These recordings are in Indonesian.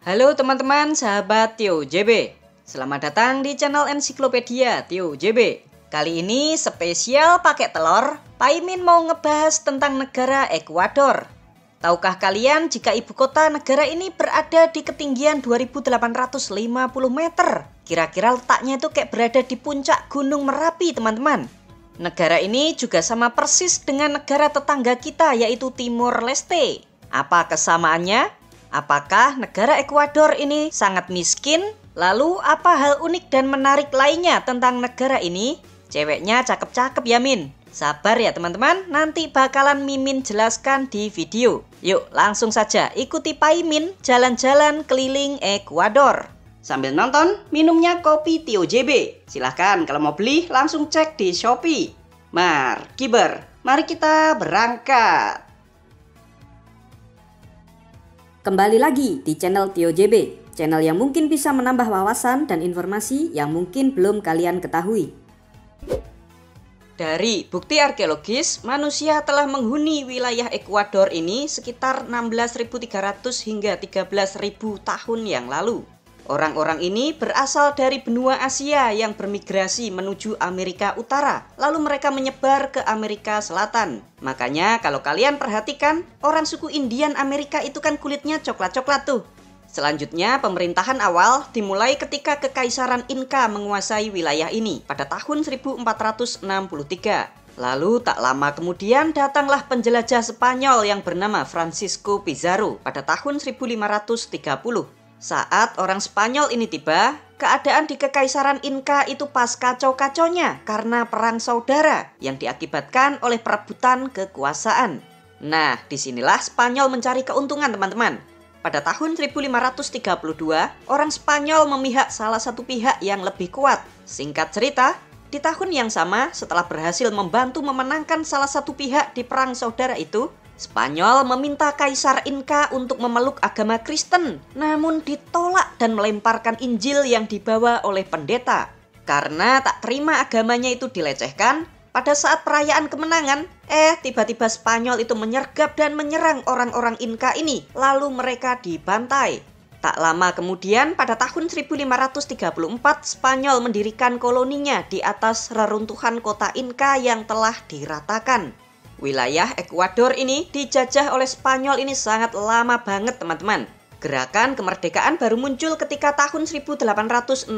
Halo teman-teman sahabat Tio JB. Selamat datang di channel Ensiklopedia Tio JB. Kali ini spesial pakai telur, Pak Imin mau ngebahas tentang negara Ekuador. Tahukah kalian jika ibu kota negara ini berada di ketinggian 2850 meter? Kira-kira letaknya itu kayak berada di puncak Gunung Merapi, teman-teman. Negara ini juga sama persis dengan negara tetangga kita, yaitu Timor Leste. Apa kesamaannya? Apakah negara Ekuador ini sangat miskin? Lalu apa hal unik dan menarik lainnya tentang negara ini? Ceweknya cakep-cakep ya Min. Sabar ya teman-teman, nanti bakalan Mimin jelaskan di video. Yuk langsung saja ikuti Pak Imin jalan-jalan keliling Ekuador. Sambil nonton, minumnya kopi Tio JB. Silahkan kalau mau beli langsung cek di Shopee. Mari kita berangkat. Kembali lagi di channel Tio JB, channel yang mungkin bisa menambah wawasan dan informasi yang mungkin belum kalian ketahui. Dari bukti arkeologis, manusia telah menghuni wilayah Ekuador ini sekitar 16.300 hingga 13.000 tahun yang lalu. Orang-orang ini berasal dari benua Asia yang bermigrasi menuju Amerika Utara, lalu mereka menyebar ke Amerika Selatan. Makanya kalau kalian perhatikan, orang suku Indian Amerika itu kan kulitnya coklat-coklat tuh. Selanjutnya, pemerintahan awal dimulai ketika Kekaisaran Inka menguasai wilayah ini pada tahun 1463. Lalu tak lama kemudian datanglah penjelajah Spanyol yang bernama Francisco Pizarro pada tahun 1530. Saat orang Spanyol ini tiba, keadaan di Kekaisaran Inka itu pas kacau-kacaunya karena perang saudara yang diakibatkan oleh perebutan kekuasaan. Nah, disinilah Spanyol mencari keuntungan teman-teman. Pada tahun 1532, orang Spanyol memihak salah satu pihak yang lebih kuat. Singkat cerita, di tahun yang sama setelah berhasil membantu memenangkan salah satu pihak di perang saudara itu, Spanyol meminta Kaisar Inka untuk memeluk agama Kristen, namun ditolak dan melemparkan Injil yang dibawa oleh pendeta. Karena tak terima agamanya itu dilecehkan, pada saat perayaan kemenangan, tiba-tiba Spanyol itu menyergap dan menyerang orang-orang Inka ini, lalu mereka dibantai. Tak lama kemudian, pada tahun 1534, Spanyol mendirikan koloninya di atas reruntuhan kota Inka yang telah diratakan. Wilayah Ekuador ini dijajah oleh Spanyol ini sangat lama banget teman-teman. Gerakan kemerdekaan baru muncul ketika tahun 1808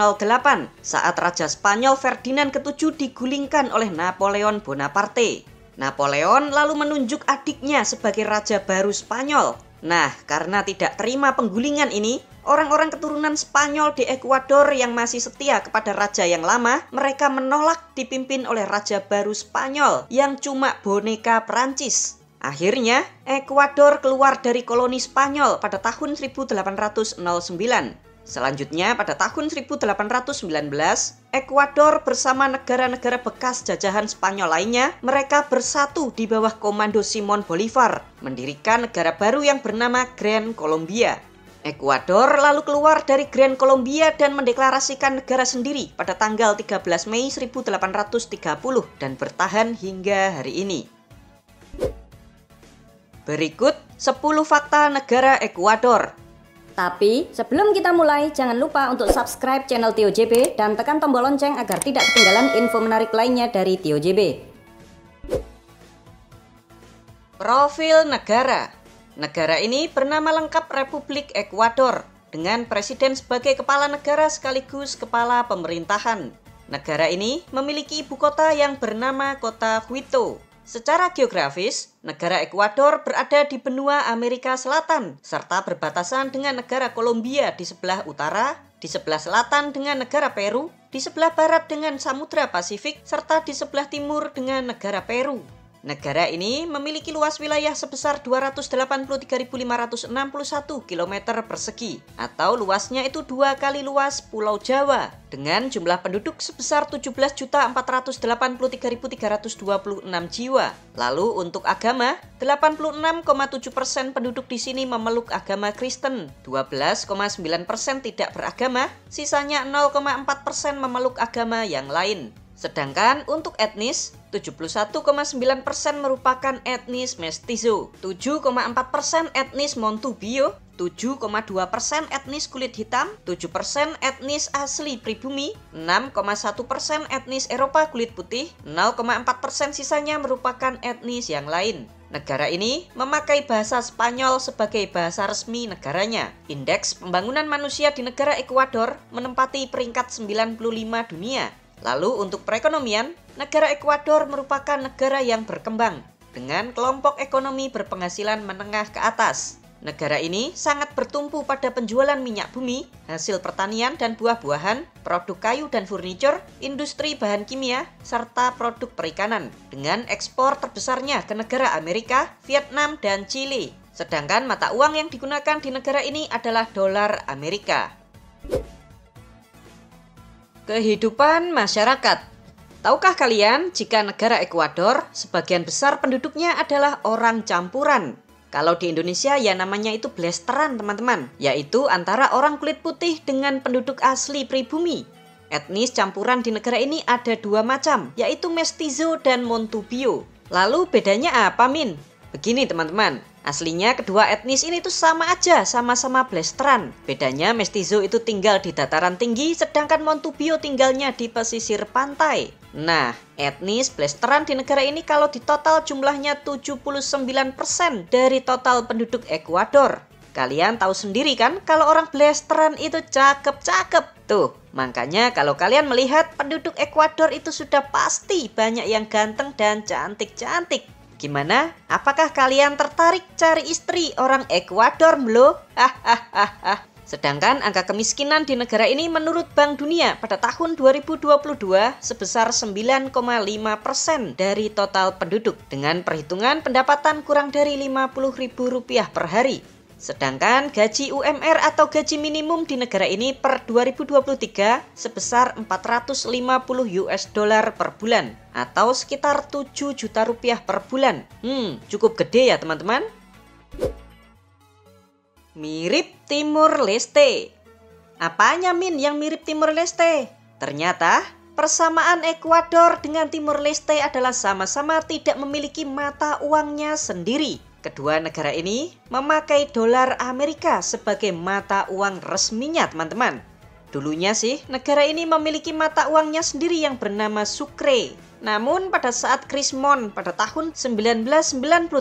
saat Raja Spanyol Ferdinand ke-7 digulingkan oleh Napoleon Bonaparte. Napoleon lalu menunjuk adiknya sebagai raja baru Spanyol. Nah, karena tidak terima penggulingan ini, orang-orang keturunan Spanyol di Ekuador yang masih setia kepada raja yang lama, mereka menolak dipimpin oleh raja baru Spanyol yang cuma boneka Perancis. Akhirnya, Ekuador keluar dari koloni Spanyol pada tahun 1809. Selanjutnya, pada tahun 1819, Ekuador bersama negara-negara bekas jajahan Spanyol lainnya, mereka bersatu di bawah komando Simon Bolivar, mendirikan negara baru yang bernama Gran Colombia. Ekuador lalu keluar dari Gran Colombia dan mendeklarasikan negara sendiri pada tanggal 13 Mei 1830 dan bertahan hingga hari ini. Berikut 10 fakta negara Ekuador. Tapi sebelum kita mulai, jangan lupa untuk subscribe channel Tio JB dan tekan tombol lonceng agar tidak ketinggalan info menarik lainnya dari Tio JB. Profil negara. Negara ini bernama lengkap Republik Ekuador, dengan presiden sebagai kepala negara sekaligus kepala pemerintahan. Negara ini memiliki ibu kota yang bernama Kota Quito. Secara geografis, negara Ekuador berada di benua Amerika Selatan, serta berbatasan dengan negara Kolombia di sebelah utara, di sebelah selatan dengan negara Peru, di sebelah barat dengan Samudra Pasifik, serta di sebelah timur dengan negara Peru. Negara ini memiliki luas wilayah sebesar 283.561 km persegi, atau luasnya itu 2 kali luas Pulau Jawa, dengan jumlah penduduk sebesar 17.483.326 jiwa. Lalu untuk agama, 86,7% penduduk di sini memeluk agama Kristen, 12,9% tidak beragama, sisanya 0,4% memeluk agama yang lain. Sedangkan untuk etnis, 71,9% merupakan etnis mestizo, 7,4% etnis Montubio, 7,2% etnis kulit hitam, 7% etnis asli pribumi, 6,1% etnis Eropa kulit putih, 0,4% sisanya merupakan etnis yang lain. Negara ini memakai bahasa Spanyol sebagai bahasa resmi negaranya. Indeks pembangunan manusia di negara Ekuador menempati peringkat 95 dunia. Lalu untuk perekonomian, negara Ekuador merupakan negara yang berkembang dengan kelompok ekonomi berpenghasilan menengah ke atas. Negara ini sangat bertumpu pada penjualan minyak bumi, hasil pertanian dan buah-buahan, produk kayu dan furniture, industri bahan kimia, serta produk perikanan, dengan ekspor terbesarnya ke negara Amerika, Vietnam, dan Chili. Sedangkan mata uang yang digunakan di negara ini adalah dolar Amerika. Kehidupan masyarakat. Tahukah kalian jika negara Ekuador sebagian besar penduduknya adalah orang campuran? Kalau di Indonesia ya namanya itu blasteran teman-teman, yaitu antara orang kulit putih dengan penduduk asli pribumi. Etnis campuran di negara ini ada dua macam, yaitu mestizo dan montubio. Lalu bedanya apa, Min? Begini teman-teman, aslinya kedua etnis ini tuh sama aja, sama-sama blasteran. Bedanya mestizo itu tinggal di dataran tinggi, sedangkan montubio tinggalnya di pesisir pantai. Nah, etnis blasteran di negara ini kalau ditotal jumlahnya 79% dari total penduduk Ekuador. Kalian tahu sendiri kan kalau orang blasteran itu cakep-cakep. Tuh, makanya kalau kalian melihat penduduk Ekuador itu sudah pasti banyak yang ganteng dan cantik-cantik. Gimana? Apakah kalian tertarik cari istri orang Ekuador belum? Sedangkan angka kemiskinan di negara ini menurut Bank Dunia pada tahun 2022 sebesar 9,5% dari total penduduk dengan perhitungan pendapatan kurang dari Rp50.000 per hari. Sedangkan gaji UMR atau gaji minimum di negara ini per 2023 sebesar $450 per bulan atau sekitar Rp7 juta per bulan. Cukup gede ya teman-teman. Mirip Timur Leste. Apanya, Min, yang mirip Timur Leste? Ternyata persamaan Ekuador dengan Timur Leste adalah sama-sama tidak memiliki mata uangnya sendiri. Kedua negara ini memakai dolar Amerika sebagai mata uang resminya, teman-teman. Dulunya sih negara ini memiliki mata uangnya sendiri yang bernama Sucre. Namun pada saat Krismon pada tahun 1998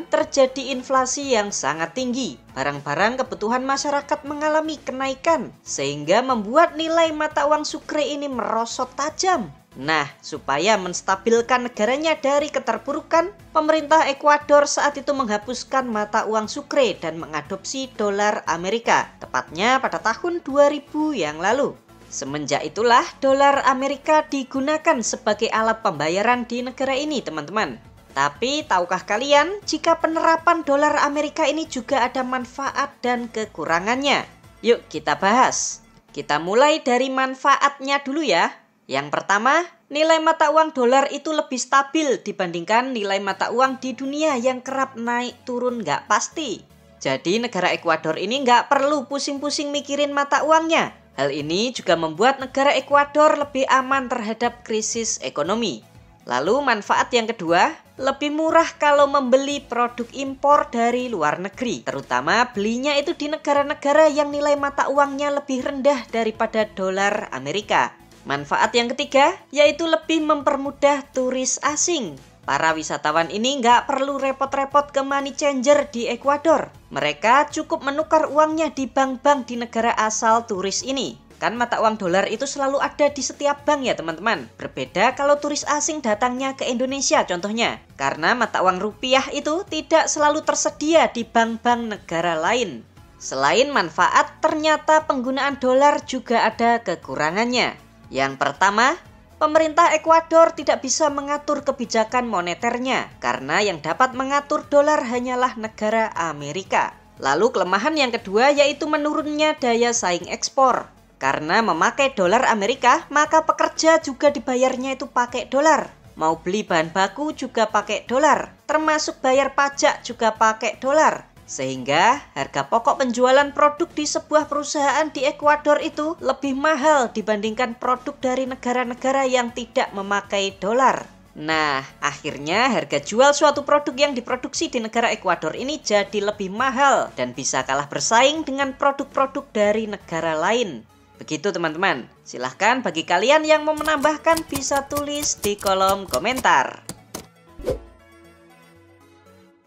terjadi inflasi yang sangat tinggi. Barang-barang kebutuhan masyarakat mengalami kenaikan sehingga membuat nilai mata uang Sucre ini merosot tajam. Nah, supaya menstabilkan negaranya dari keterpurukan, pemerintah Ekuador saat itu menghapuskan mata uang Sucre dan mengadopsi dolar Amerika, tepatnya pada tahun 2000 yang lalu. Semenjak itulah dolar Amerika digunakan sebagai alat pembayaran di negara ini, teman-teman. Tapi tahukah kalian jika penerapan dolar Amerika ini juga ada manfaat dan kekurangannya? Yuk kita bahas. Kita mulai dari manfaatnya dulu ya. Yang pertama, nilai mata uang dolar itu lebih stabil dibandingkan nilai mata uang di dunia yang kerap naik turun nggak pasti. Jadi negara Ekuador ini nggak perlu pusing-pusing mikirin mata uangnya. Hal ini juga membuat negara Ekuador lebih aman terhadap krisis ekonomi. Lalu manfaat yang kedua, lebih murah kalau membeli produk impor dari luar negeri. Terutama belinya itu di negara-negara yang nilai mata uangnya lebih rendah daripada dolar Amerika. Manfaat yang ketiga, yaitu lebih mempermudah turis asing. Para wisatawan ini nggak perlu repot-repot ke money changer di Ekuador. Mereka cukup menukar uangnya di bank-bank di negara asal turis ini. Kan mata uang dolar itu selalu ada di setiap bank ya teman-teman. Berbeda kalau turis asing datangnya ke Indonesia contohnya. Karena mata uang rupiah itu tidak selalu tersedia di bank-bank negara lain. Selain manfaat, ternyata penggunaan dolar juga ada kekurangannya. Yang pertama, pemerintah Ekuador tidak bisa mengatur kebijakan moneternya karena yang dapat mengatur dolar hanyalah negara Amerika. Lalu kelemahan yang kedua yaitu menurunnya daya saing ekspor. Karena memakai dolar Amerika, maka pekerja juga dibayarnya itu pakai dolar. Mau beli bahan baku juga pakai dolar, termasuk bayar pajak juga pakai dolar. Sehingga harga pokok penjualan produk di sebuah perusahaan di Ekuador itu lebih mahal dibandingkan produk dari negara-negara yang tidak memakai dolar. Nah, akhirnya harga jual suatu produk yang diproduksi di negara Ekuador ini jadi lebih mahal dan bisa kalah bersaing dengan produk-produk dari negara lain. Begitu teman-teman. Silahkan bagi kalian yang mau menambahkan bisa tulis di kolom komentar.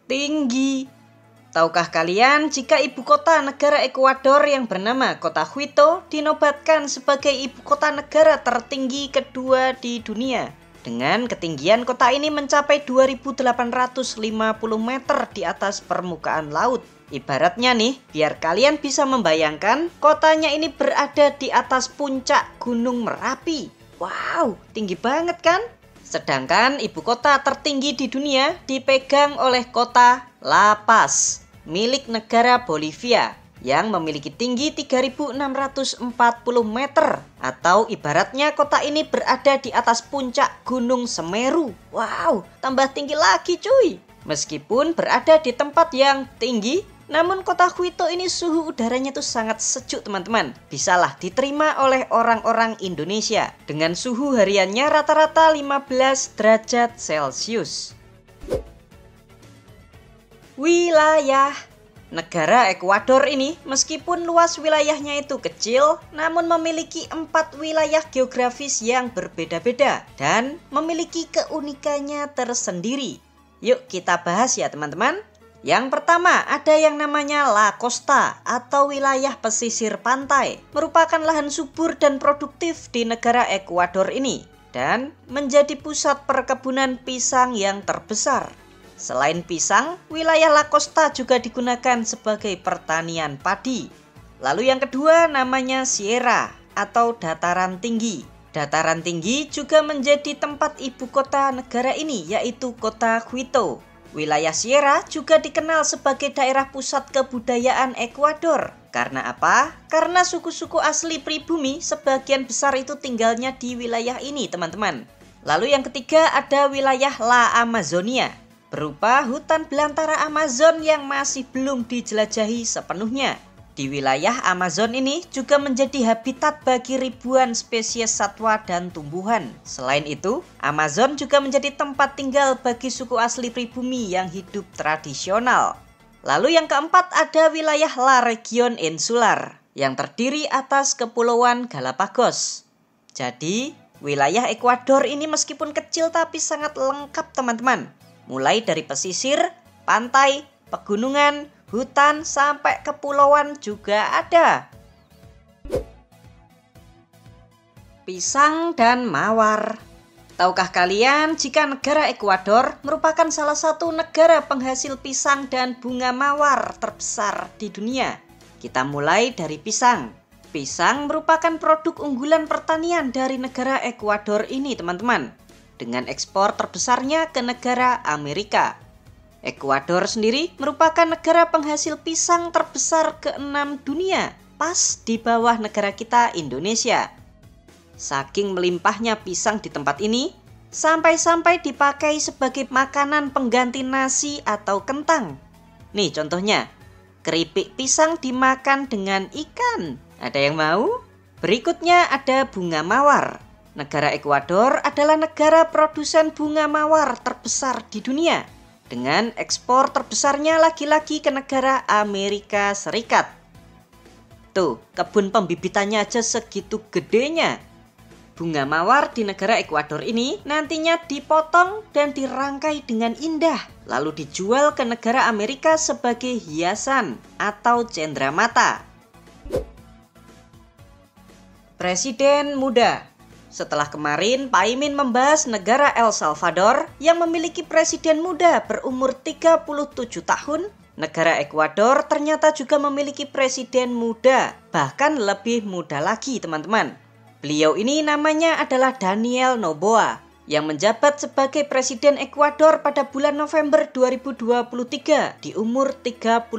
Tinggi. Tahukah kalian jika ibu kota negara Ekuador yang bernama Kota Quito dinobatkan sebagai ibu kota negara tertinggi kedua di dunia? Dengan ketinggian kota ini mencapai 2.850 meter di atas permukaan laut. Ibaratnya nih, biar kalian bisa membayangkan, kotanya ini berada di atas puncak Gunung Merapi. Wow, tinggi banget kan? Sedangkan ibu kota tertinggi di dunia dipegang oleh kota La Paz, milik negara Bolivia, yang memiliki tinggi 3.640 meter. Atau ibaratnya kota ini berada di atas puncak Gunung Semeru. Wow, tambah tinggi lagi cuy. Meskipun berada di tempat yang tinggi, namun kota Quito ini suhu udaranya tuh sangat sejuk teman-teman. Bisalah diterima oleh orang-orang Indonesia dengan suhu hariannya rata-rata 15 derajat Celcius. Wilayah negara Ekuador ini meskipun luas wilayahnya itu kecil, namun memiliki 4 wilayah geografis yang berbeda-beda dan memiliki keunikannya tersendiri. Yuk kita bahas ya teman-teman. Yang pertama ada yang namanya La Costa atau wilayah pesisir pantai. Merupakan lahan subur dan produktif di negara Ekuador ini dan menjadi pusat perkebunan pisang yang terbesar. Selain pisang, wilayah La Costa juga digunakan sebagai pertanian padi. Lalu yang kedua namanya Sierra atau dataran tinggi. Dataran tinggi juga menjadi tempat ibu kota negara ini yaitu Kota Quito. Wilayah Sierra juga dikenal sebagai daerah pusat kebudayaan Ekuador. Karena apa? Karena suku-suku asli pribumi sebagian besar itu tinggalnya di wilayah ini teman-teman. Lalu yang ketiga ada wilayah La Amazonia, berupa hutan belantara Amazon yang masih belum dijelajahi sepenuhnya. Di wilayah Amazon ini juga menjadi habitat bagi ribuan spesies satwa dan tumbuhan. Selain itu, Amazon juga menjadi tempat tinggal bagi suku asli pribumi yang hidup tradisional. Lalu yang keempat ada wilayah La Región Insular yang terdiri atas Kepulauan Galapagos. Jadi, wilayah Ekuador ini meskipun kecil tapi sangat lengkap teman-teman. Mulai dari pesisir, pantai, pegunungan, hutan, sampai kepulauan juga ada. Pisang dan mawar. Tahukah kalian jika negara Ekuador merupakan salah satu negara penghasil pisang dan bunga mawar terbesar di dunia? Kita mulai dari pisang. Pisang merupakan produk unggulan pertanian dari negara Ekuador ini teman-teman, dengan ekspor terbesarnya ke negara Amerika. Ekuador sendiri merupakan negara penghasil pisang terbesar ke-6 dunia, pas di bawah negara kita Indonesia. Saking melimpahnya pisang di tempat ini, sampai-sampai dipakai sebagai makanan pengganti nasi atau kentang. Nih contohnya, keripik pisang dimakan dengan ikan. Ada yang mau? Berikutnya ada bunga mawar. Negara Ekuador adalah negara produsen bunga mawar terbesar di dunia, dengan ekspor terbesarnya lagi-lagi ke negara Amerika Serikat. Tuh, kebun pembibitannya aja segitu gedenya. Bunga mawar di negara Ekuador ini nantinya dipotong dan dirangkai dengan indah, lalu dijual ke negara Amerika sebagai hiasan atau cendramata. Presiden muda. Setelah kemarin Pak Imin membahas negara El Salvador yang memiliki presiden muda berumur 37 tahun, negara Ekuador ternyata juga memiliki presiden muda, bahkan lebih muda lagi teman-teman. Beliau ini namanya adalah Daniel Noboa, yang menjabat sebagai presiden Ekuador pada bulan November 2023 di umur 35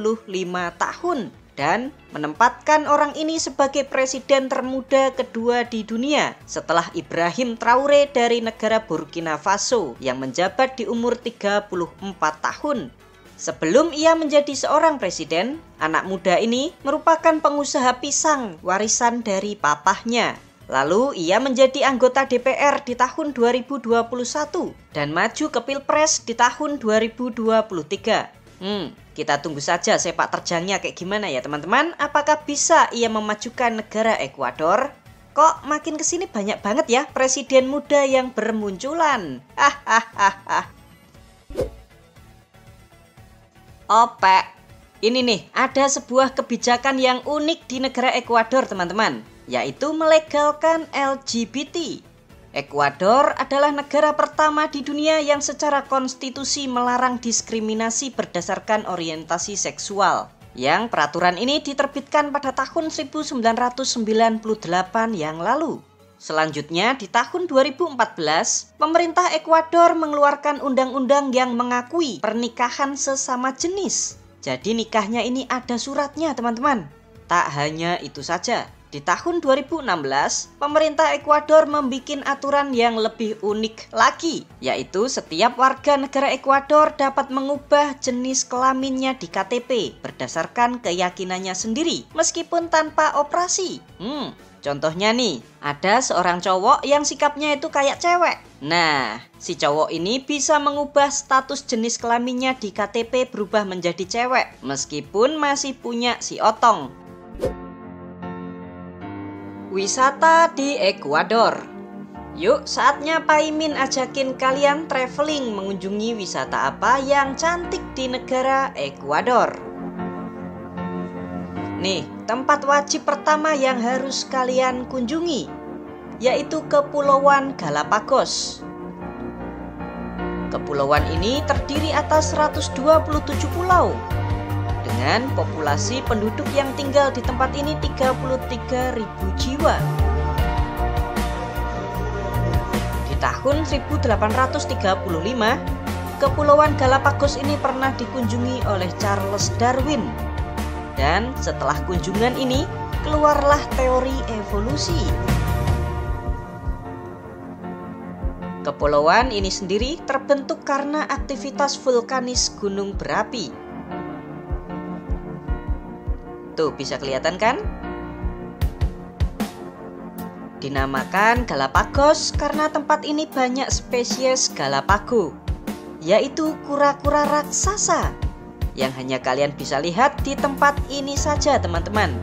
tahun. Dan menempatkan orang ini sebagai presiden termuda kedua di dunia setelah Ibrahim Traoré dari negara Burkina Faso yang menjabat di umur 34 tahun. Sebelum ia menjadi seorang presiden, anak muda ini merupakan pengusaha pisang warisan dari papahnya. Lalu ia menjadi anggota DPR di tahun 2021 dan maju ke Pilpres di tahun 2023. Kita tunggu saja sepak terjangnya kayak gimana ya teman-teman. Apakah bisa ia memajukan negara Ekuador? Kok makin kesini banyak banget ya presiden muda yang bermunculan. Opek. Ini nih, ada sebuah kebijakan yang unik di negara Ekuador teman-teman, yaitu melegalkan LGBT. Ekuador adalah negara pertama di dunia yang secara konstitusi melarang diskriminasi berdasarkan orientasi seksual. Yang peraturan ini diterbitkan pada tahun 1998 yang lalu. Selanjutnya di tahun 2014, pemerintah Ekuador mengeluarkan undang-undang yang mengakui pernikahan sesama jenis. Jadi nikahnya ini ada suratnya teman-teman. Tak hanya itu saja. Di tahun 2016, pemerintah Ekuador membuat aturan yang lebih unik lagi, yaitu setiap warga negara Ekuador dapat mengubah jenis kelaminnya di KTP berdasarkan keyakinannya sendiri, meskipun tanpa operasi. Contohnya nih, ada seorang cowok yang sikapnya itu kayak cewek. Nah, si cowok ini bisa mengubah status jenis kelaminnya di KTP berubah menjadi cewek, meskipun masih punya si otong. Wisata di Ekuador. Yuk, saatnya Pak Imin ajakin kalian traveling mengunjungi wisata apa yang cantik di negara Ekuador. Nih, tempat wajib pertama yang harus kalian kunjungi, yaitu Kepulauan Galapagos. Kepulauan ini terdiri atas 127 pulau. Dengan populasi penduduk yang tinggal di tempat ini 33.000 jiwa. Di tahun 1835, Kepulauan Galapagos ini pernah dikunjungi oleh Charles Darwin. Dan setelah kunjungan ini, keluarlah teori evolusi. Kepulauan ini sendiri terbentuk karena aktivitas vulkanis gunung berapi. Tuh, bisa kelihatan kan? Dinamakan Galapagos karena tempat ini banyak spesies Galapago, yaitu kura-kura raksasa, yang hanya kalian bisa lihat di tempat ini saja teman-teman.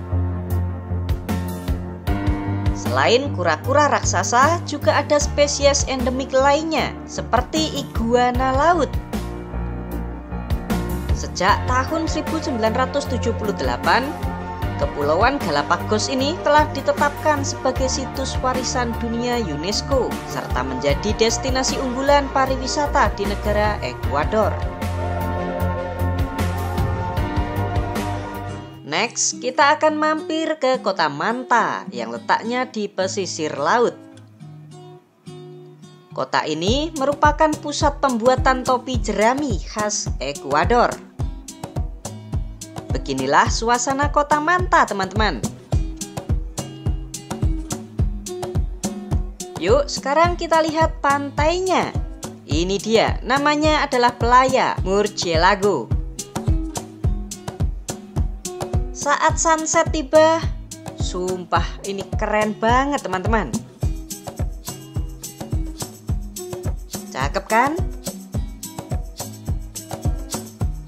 Selain kura-kura raksasa, juga ada spesies endemik lainnya, seperti iguana laut. Sejak tahun 1978, Kepulauan Galapagos ini telah ditetapkan sebagai situs warisan dunia UNESCO, serta menjadi destinasi unggulan pariwisata di negara Ekuador. Next, kita akan mampir ke kota Manta yang letaknya di pesisir laut. Kota ini merupakan pusat pembuatan topi jerami khas Ekuador. Beginilah suasana kota Manta teman-teman. Yuk, sekarang kita lihat pantainya. Ini dia, namanya adalah Playa Murcielago. Saat sunset tiba, sumpah ini keren banget teman-teman. Cakep kan?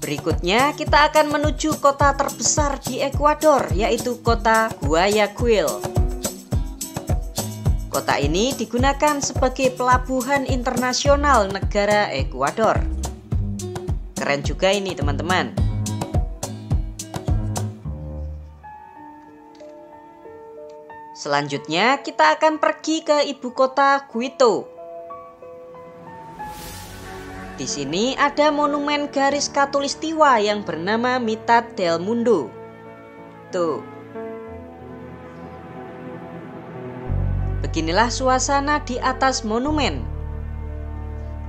Berikutnya kita akan menuju kota terbesar di Ekuador, yaitu kota Guayaquil. Kota ini digunakan sebagai pelabuhan internasional negara Ekuador. Keren juga ini teman-teman. Selanjutnya kita akan pergi ke ibu kota Quito. Di sini ada monumen garis khatulistiwa yang bernama Mitad del Mundo. Tuh. Beginilah suasana di atas monumen.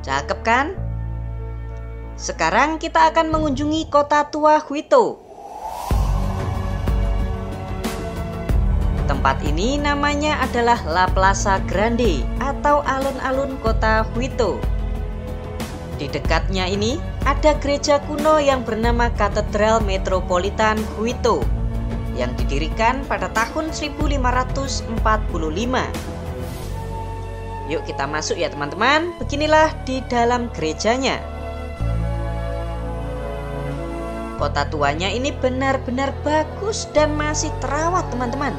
Cakep kan? Sekarang kita akan mengunjungi kota tua Quito. Tempat ini namanya adalah La Plaza Grande atau alun-alun kota Quito. Di dekatnya ini ada gereja kuno yang bernama Katedral Metropolitan Quito, yang didirikan pada tahun 1545. Yuk kita masuk ya teman-teman. Beginilah di dalam gerejanya. Kota tuanya ini benar-benar bagus dan masih terawat teman-teman.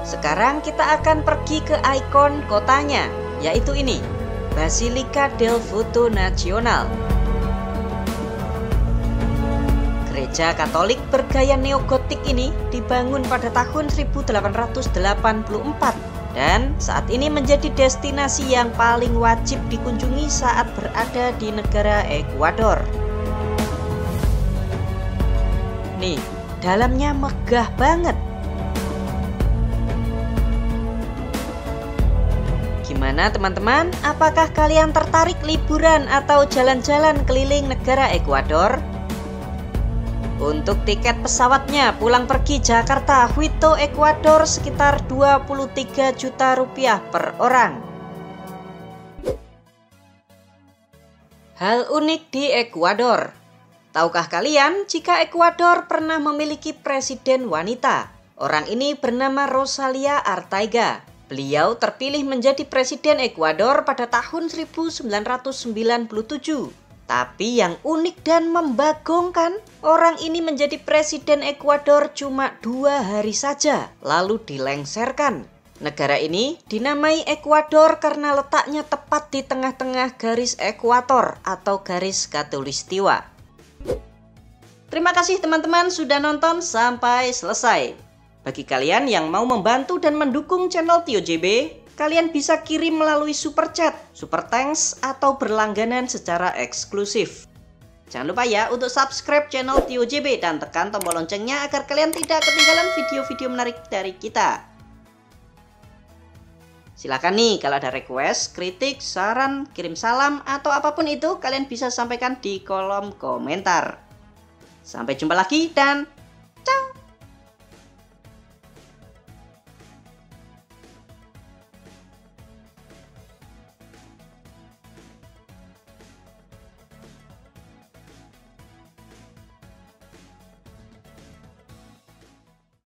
Sekarang kita akan pergi ke ikon kotanya, yaitu ini, Basilica del Voto Nacional. Gereja Katolik bergaya neogotik ini dibangun pada tahun 1884 dan saat ini menjadi destinasi yang paling wajib dikunjungi saat berada di negara Ekuador. Nih, dalamnya megah banget. Gimana teman-teman? Apakah kalian tertarik liburan atau jalan-jalan keliling negara Ekuador? Untuk tiket pesawatnya pulang pergi Jakarta Quito Ekuador sekitar 23 juta rupiah per orang. Hal unik di Ekuador. Tahukah kalian jika Ekuador pernah memiliki presiden wanita? Orang ini bernama Rosalia Arteaga. Beliau terpilih menjadi presiden Ekuador pada tahun 1997. Tapi yang unik dan membagongkan, orang ini menjadi presiden Ekuador cuma 2 hari saja, lalu dilengserkan. Negara ini dinamai Ekuador karena letaknya tepat di tengah-tengah garis ekuator atau garis khatulistiwa. Terima kasih teman-teman sudah nonton sampai selesai. Bagi kalian yang mau membantu dan mendukung channel Tio JB, kalian bisa kirim melalui super chat, super thanks, atau berlangganan secara eksklusif. Jangan lupa ya untuk subscribe channel Tio JB dan tekan tombol loncengnya agar kalian tidak ketinggalan video-video menarik dari kita. Silakan nih kalau ada request, kritik, saran, kirim salam, atau apapun itu kalian bisa sampaikan di kolom komentar. Sampai jumpa lagi dan